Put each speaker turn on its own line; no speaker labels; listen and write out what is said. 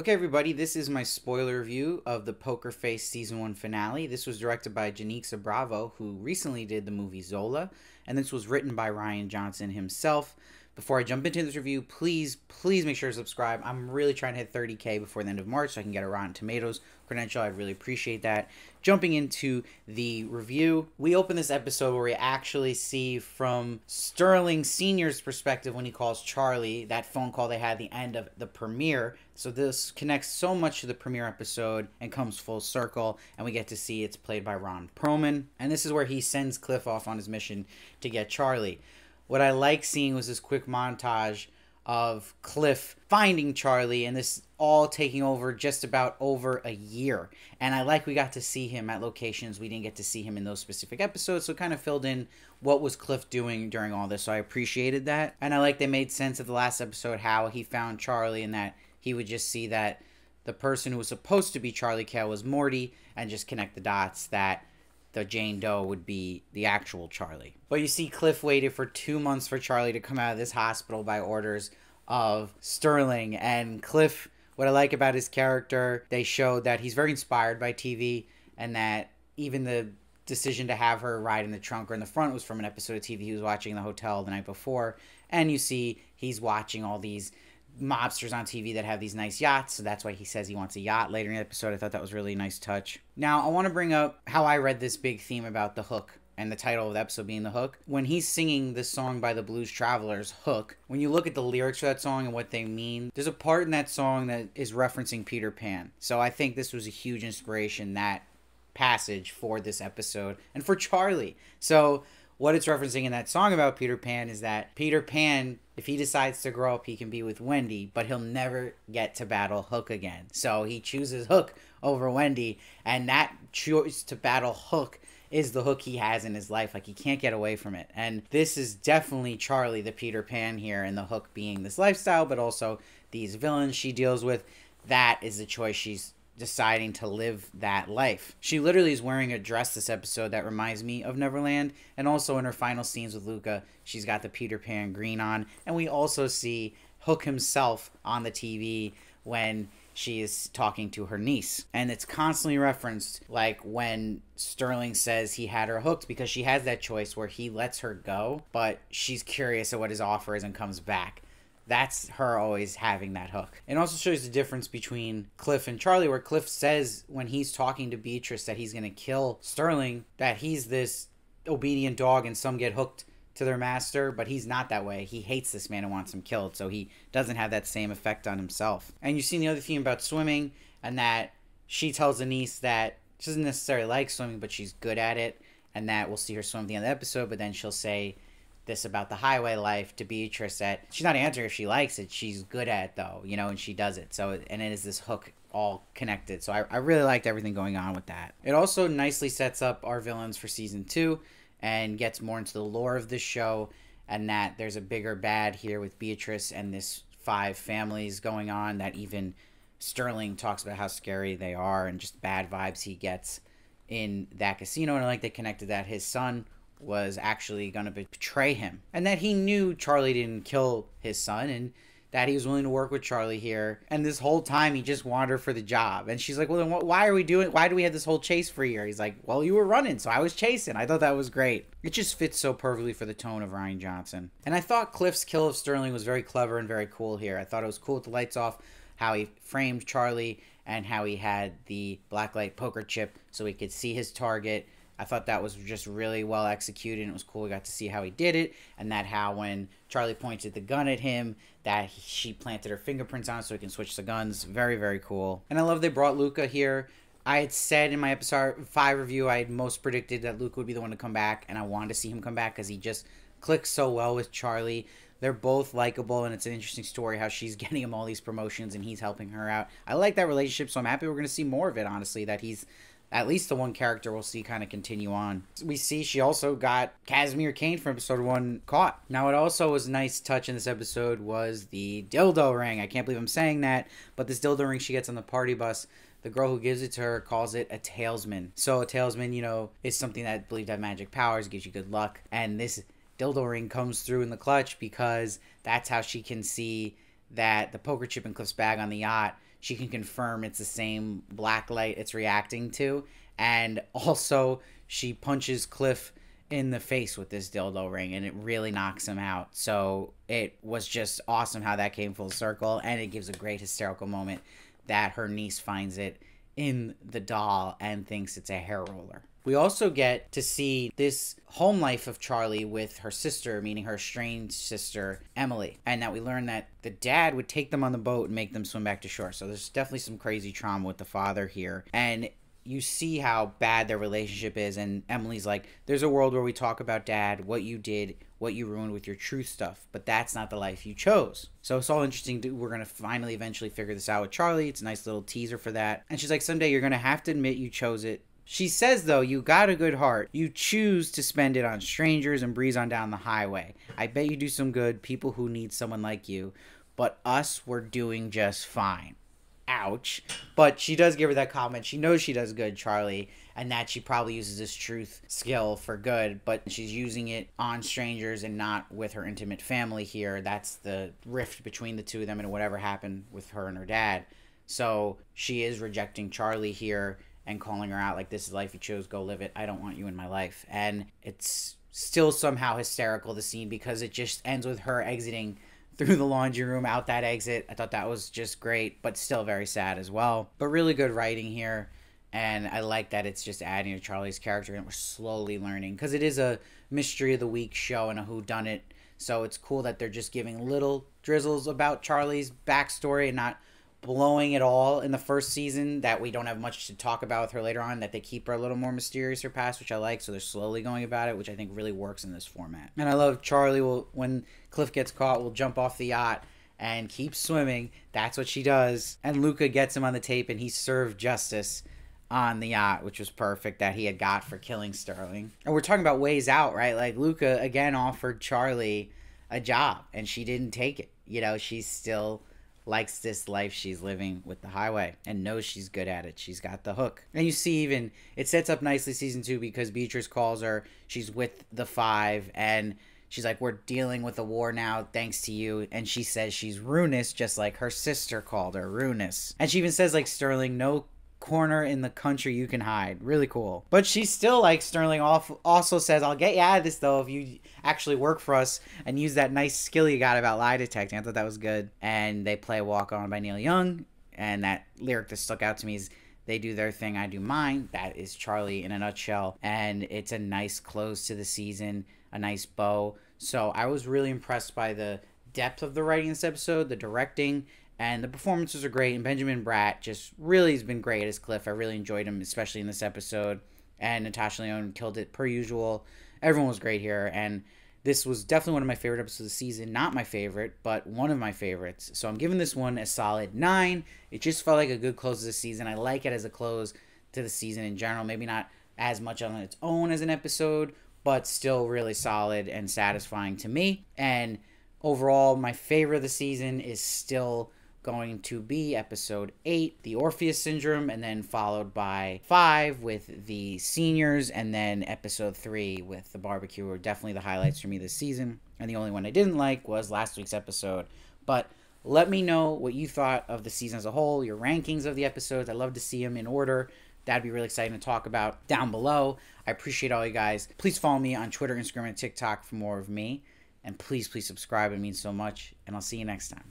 Okay, everybody, this is my spoiler review of the Poker Face Season 1 finale. This was directed by Janixa Bravo, who recently did the movie Zola, and this was written by Rian Johnson himself. Before I jump into this review, please make sure to subscribe. I'm really trying to hit 30K before the end of March so I can get a Rotten Tomatoes credential. I'd really appreciate that. Jumping into the review, we open this episode where we actually see from Sterling Sr.'s perspective when he calls Charlie, that phone call they had at the end of the premiere. So this connects so much to the premiere episode and comes full circle, and we get to see it's played by Ron Perlman. And this is where he sends Cliff off on his mission to get Charlie. What I like seeing was this quick montage of Cliff finding Charlie, and this all taking over just about over a year. And I like we got to see him at locations we didn't get to see him in those specific episodes, so it kind of filled in what was Cliff doing during all this, so I appreciated that. And I like they made sense of the last episode, how he found Charlie, and that he would just see that the person who was supposed to be Charlie Cale was Morty, and just connect the dots that the Jane Doe would be the actual Charlie. But you see Cliff waited for 2 months for Charlie to come out of this hospital by orders of Sterling. And Cliff, what I like about his character, they showed that he's very inspired by TV, and that even the decision to have her ride in the trunk or in the front was from an episode of TV he was watching in the hotel the night before. And you see he's watching all these mobsters on TV that have these nice yachts, so that's why he says he wants a yacht later in the episode. I thought that was really a nice touch. Now, I want to bring up how I read this big theme about the hook, and the title of the episode being The Hook. When he's singing this song by the Blues Travelers, Hook, when you look at the lyrics for that song and what they mean, there's a part in that song that is referencing Peter Pan. So I think this was a huge inspiration, that passage, for this episode and for Charlie. So what it's referencing in that song about Peter Pan is that Peter Pan, if he decides to grow up, he can be with Wendy, but he'll never get to battle Hook again. So he chooses Hook over Wendy, and that choice to battle Hook is the Hook he has in his life. Like, he can't get away from it. And this is definitely Charlie, the Peter Pan here, and the Hook being this lifestyle, but also these villains she deals with. That is the choice she's deciding to live that life. She literally is wearing a dress this episode that reminds me of Neverland, and also in her final scenes with Luca, she's got the Peter Pan green on, and we also see Hook himself on the TV when she is talking to her niece. And it's constantly referenced, like when Sterling says he had her hooked, because she has that choice where he lets her go, but she's curious at what his offer is and comes back. That's her always having that hook. It also shows the difference between Cliff and Charlie, where Cliff says when he's talking to Beatrice that he's going to kill Sterling, that he's this obedient dog and some get hooked to their master, but he's not that way. He hates this man and wants him killed, so he doesn't have that same effect on himself. And you've seen the other theme about swimming, and that she tells Denise that she doesn't necessarily like swimming, but she's good at it, and that we'll see her swim at the end of the episode, but then she'll say this about the highway life to Beatrice, that she's not answering if she likes it, she's good at it though, you know, and she does it. So, and it is this hook all connected. So I really liked everything going on with that. It also nicely sets up our villains for season 2 and gets more into the lore of this show, and that there's a bigger bad here with Beatrice and this 5 families going on, that even Sterling talks about how scary they are and just bad vibes he gets in that casino. And I like they connected that his son was actually going to betray him, and that he knew Charlie didn't kill his son, and that he was willing to work with Charlie here. And this whole time he just wanted her for the job, and she's like, well, then why do we have this whole chase for a year? He's like, well, you were running, so I was chasing. I thought that was great. It just fits so perfectly for the tone of Rian Johnson. And I thought Cliff's kill of Sterling was very clever and very cool here. I thought it was cool with the lights off, how he framed Charlie, and how he had the blacklight poker chip so he could see his target. I thought that was just really well executed, and it was cool. We got to see how he did it, and that how when Charlie pointed the gun at him, that she planted her fingerprints on it so he can switch the guns. Very, very cool. And I love they brought Luca here. I had said in my episode 5 review, I had most predicted that Luca would be the one to come back, and I wanted to see him come back because he just clicks so well with Charlie. They're both likable, and it's an interesting story how she's getting him all these promotions and he's helping her out. I like that relationship, so I'm happy we're going to see more of it, honestly, that he's at least the one character we'll see kind of continue on. We see she also got Casimir Kane from episode 1 caught. Now, what also was a nice touch in this episode was the dildo ring. I can't believe I'm saying that, but this dildo ring she gets on the party bus, the girl who gives it to her calls it a talisman. So a talisman, you know, is something that believed to have magic powers, gives you good luck. And this dildo ring comes through in the clutch because that's how she can see that the poker chip in Cliff's bag on the yacht she can confirm it's the same black light it's reacting to. And also, she punches Cliff in the face with this dildo ring, and it really knocks him out. So it was just awesome how that came full circle, and it gives a great hysterical moment that her niece finds it in the doll and thinks it's a hair roller. We also get to see this home life of Charlie with her sister, meaning her estranged sister, Emily. And that we learn that the dad would take them on the boat and make them swim back to shore. So there's definitely some crazy trauma with the father here. And you see how bad their relationship is. And Emily's like, there's a world where we talk about dad, what you did, what you ruined with your truth stuff. But that's not the life you chose. So it's all interesting. We're going to finally eventually figure this out with Charlie. It's a nice little teaser for that. And she's like, someday you're going to have to admit you chose it. She says, though, you got a good heart. You choose to spend it on strangers and breeze on down the highway. I bet you do some good, people who need someone like you. But us, we're doing just fine. Ouch. But she does give her that comment. She knows she does good, Charlie, and that she probably uses this truth skill for good, but she's using it on strangers and not with her intimate family here. That's the rift between the two of them and whatever happened with her and her dad. So she is rejecting Charlie here and calling her out like, this is the life you chose, go live it. I don't want you in my life. And it's still somehow hysterical, the scene, because it just ends with her exiting through the laundry room, out that exit. I thought that was just great, but still very sad as well. But really good writing here. And I like that it's just adding to Charlie's character, and we're slowly learning, because it is a mystery of the week show and a whodunit. So it's cool that they're just giving little drizzles about Charlie's backstory and not blowing it all in the first season, that we don't have much to talk about with her later on, that they keep her a little more mysterious, her past, which I like. So they're slowly going about it, which I think really works in this format. And I love Charlie when Cliff gets caught, will jump off the yacht and keep swimming. That's what she does. And Luca gets him on the tape, and he's served justice on the yacht, which was perfect, that he had got for killing Sterling. And we're talking about ways out, right? Like, Luca again offered Charlie a job, and she didn't take it. You know, she's still likes this life she's living with the highway and knows she's good at it. She's got the hook. And you see, even it sets up nicely season 2, because Beatrice calls her. She's with the 5, and she's like, we're dealing with a war now thanks to you. And she says she's ruinous, just like her sister called her ruinous. And she even says, like, Sterling, no corner in the country you can hide. Really cool. But she still, like, Sterling also says, I'll get you out of this, though, if you actually work for us and use that nice skill you got about lie detecting. I thought that was good. And they play Walk On by Neil Young, and that lyric that stuck out to me is, they do their thing, I do mine. That is Charlie in a nutshell. And it's a nice close to the season, a nice bow. So I was really impressed by the depth of the writing in this episode, the directing, and the performances are great. And Benjamin Bratt just really has been great as Cliff. I really enjoyed him, especially in this episode. And Natasha Lyonne killed it per usual. Everyone was great here. And this was definitely one of my favorite episodes of the season. Not my favorite, but one of my favorites. So I'm giving this one a solid 9. It just felt like a good close to the season. I like it as a close to the season in general. Maybe not as much on its own as an episode, but still really solid and satisfying to me. And overall, my favorite of the season is still going to be episode 8, the Orpheus Syndrome, and then followed by 5 with the seniors, and then episode 3 with the barbecue were definitely the highlights for me this season. And the only one I didn't like was last week's episode. But let me know what you thought of the season as a whole, your rankings of the episodes. I'd love to see them in order. That'd be really exciting to talk about down below. I appreciate all you guys. Please follow me on Twitter, Instagram, and TikTok for more of me. And please, please subscribe. It means so much. And I'll see you next time.